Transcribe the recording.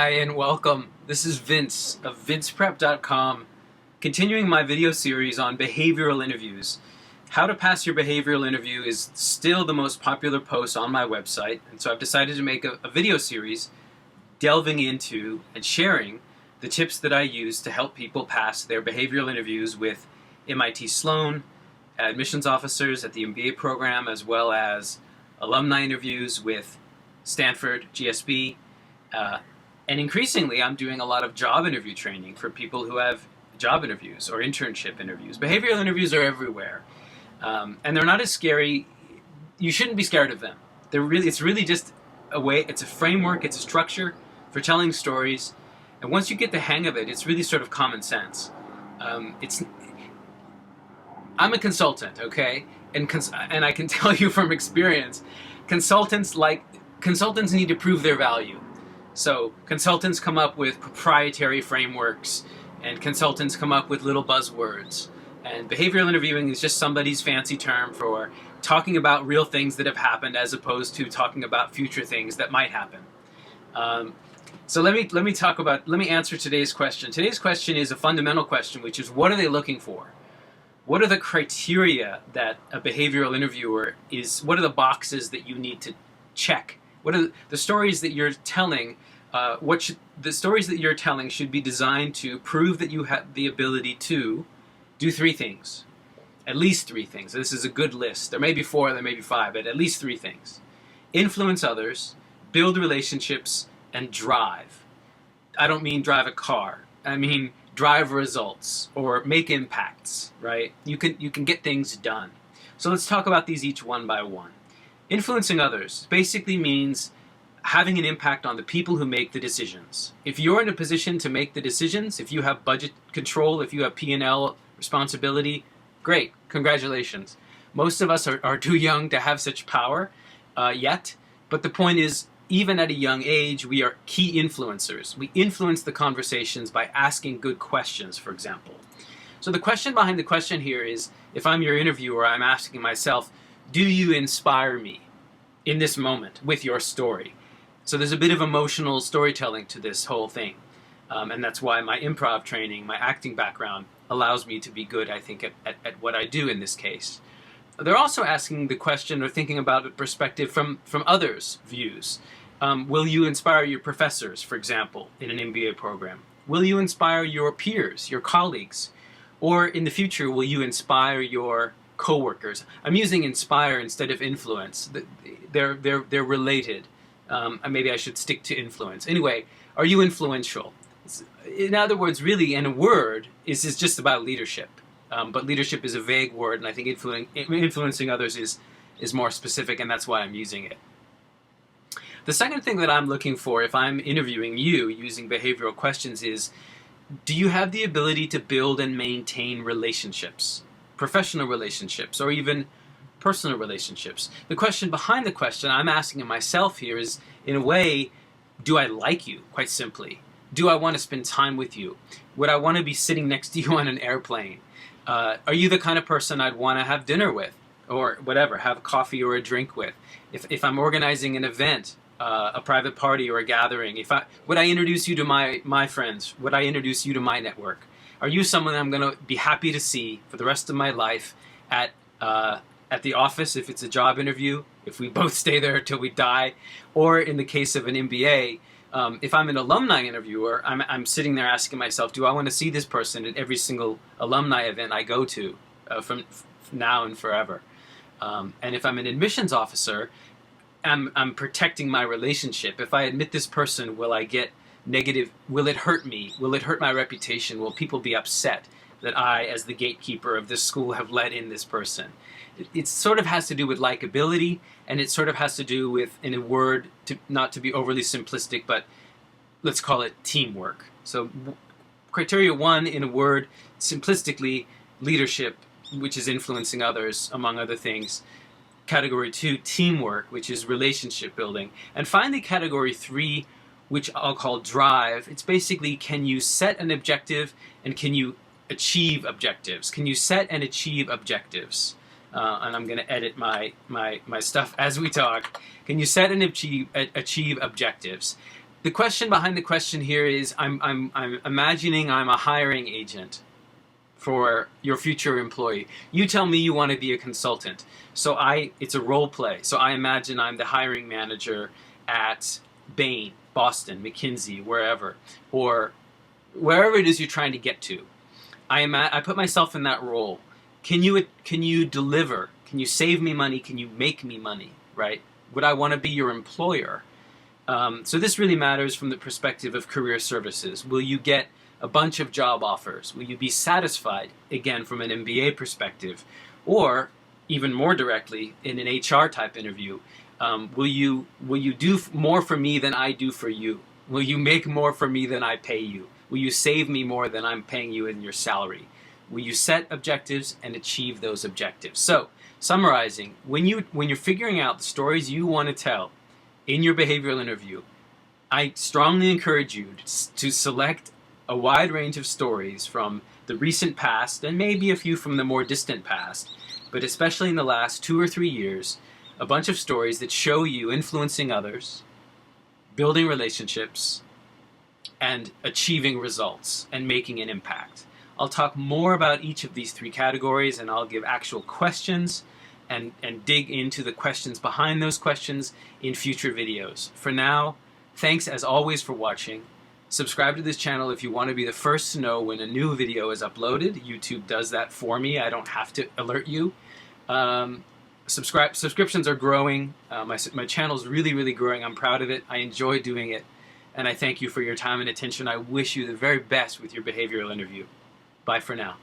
Hi and welcome. This is Vince of vinceprep.com, continuing my video series on behavioral interviews. How to pass your behavioral interview is still the most popular post on my website, and so I've decided to make a video series delving into and sharing the tips that I use to help people pass their behavioral interviews with MIT Sloan, admissions officers at the MBA program, as well as alumni interviews with Stanford, GSB, and increasingly I'm doing a lot of job interview training for people who have job interviews or internship interviews. Behavioral interviews are everywhere, and they're not as scary. You shouldn't be scared of them. It's really just a way, it's a framework, it's a structure for telling stories, and once you get the hang of it, it's really sort of common sense. I'm a consultant, okay? And I can tell you from experience, consultants need to prove their value. So consultants come up with proprietary frameworks, and consultants come up with little buzzwords. And behavioral interviewing is just somebody's fancy term for talking about real things that have happened as opposed to talking about future things that might happen. So let me answer today's question. Today's question is a fundamental question, which is, what are they looking for? What are the criteria that a behavioral interviewer is? What are the boxes that you need to check? What are the stories that you're telling? The stories that you're telling should be designed to prove that you have the ability to do three things, at least three things. This is a good list. There may be four, there may be five, but at least three things: influence others, build relationships, and drive. I don't mean drive a car. I mean drive results or make impacts. Right? You can get things done. So let's talk about these each one by one. Influencing others basically means having an impact on the people who make the decisions. If you're in a position to make the decisions, if you have budget control, if you have P&L responsibility, great, congratulations. Most of us are too young to have such power yet, but the point is, even at a young age, we are key influencers. We influence the conversations by asking good questions, for example. So the question behind the question here is, if I'm your interviewer, I'm asking myself, do you inspire me in this moment with your story? So there's a bit of emotional storytelling to this whole thing. And that's why my improv training, my acting background, allows me to be good, I think, at what I do in this case. They're also asking the question or thinking about a perspective from others' views. Will you inspire your professors, for example, in an MBA program? Will you inspire your peers, your colleagues? Or in the future, will you inspire your co-workers? I'm using inspire instead of influence. They're related. Maybe I should stick to influence. Anyway, are you influential? In other words, really, in a word, is just about leadership. But leadership is a vague word, and I think influencing others is more specific, and that's why I'm using it. The second thing that I'm looking for if I'm interviewing you using behavioral questions is, do you have the ability to build and maintain relationships? Professional relationships, or even personal relationships. The question behind the question I'm asking myself here is, in a way, do I like you, quite simply? Do I want to spend time with you? Would I want to be sitting next to you on an airplane? Are you the kind of person I'd want to have dinner with, or whatever, have coffee or a drink with? If I'm organizing an event, a private party or a gathering, would I introduce you to my friends? Would I introduce you to my network? Are you someone I'm going to be happy to see for the rest of my life at the office if it's a job interview, if we both stay there until we die, or in the case of an MBA, if I'm an alumni interviewer, I'm sitting there asking myself, do I want to see this person at every single alumni event I go to from now and forever? And if I'm an admissions officer, I'm protecting my relationship. If I admit this person, will I get negative? Will it hurt me? Will it hurt my reputation? Will people be upset that I, as the gatekeeper of this school, have let in this person? It sort of has to do with likability, and it sort of has to do with, in a word, not to be overly simplistic, but let's call it teamwork. So criteria one, in a word, simplistically, leadership, which is influencing others, among other things. Category two, teamwork, which is relationship building. And finally, category three, which I'll call drive. It's basically, can you set an objective and can you achieve objectives? Can you set and achieve objectives? And I'm going to edit my stuff as we talk. Can you set and achieve objectives? The question behind the question here is, I'm imagining I'm a hiring agent for your future employee. You tell me you want to be a consultant. So it's a role play. So I imagine I'm the hiring manager at Bain, Boston, McKinsey, wherever, or wherever it is you're trying to get to. I put myself in that role. Can you deliver? Can you save me money? Can you make me money? Right? Would I want to be your employer? So this really matters from the perspective of career services. Will you get a bunch of job offers? Will you be satisfied, again, from an MBA perspective? Or, even more directly, in an HR type interview, will you do more for me than I do for you? Will you make more for me than I pay you? Will you save me more than I'm paying you in your salary? Will you set objectives and achieve those objectives? So, summarizing, when you're figuring out the stories you want to tell in your behavioral interview, I strongly encourage you to select a wide range of stories from the recent past and maybe a few from the more distant past, but especially in the last 2 or 3 years, a bunch of stories that show you influencing others, building relationships, and achieving results and making an impact. I'll talk more about each of these 3 categories, and I'll give actual questions and dig into the questions behind those questions in future videos. For now, thanks as always for watching. Subscribe to this channel if you want to be the first to know when a new video is uploaded. YouTube does that for me. I don't have to alert you. Subscriptions are growing. My channel is really, really growing. I'm proud of it. I enjoy doing it. And I thank you for your time and attention. I wish you the very best with your behavioral interview. Bye for now.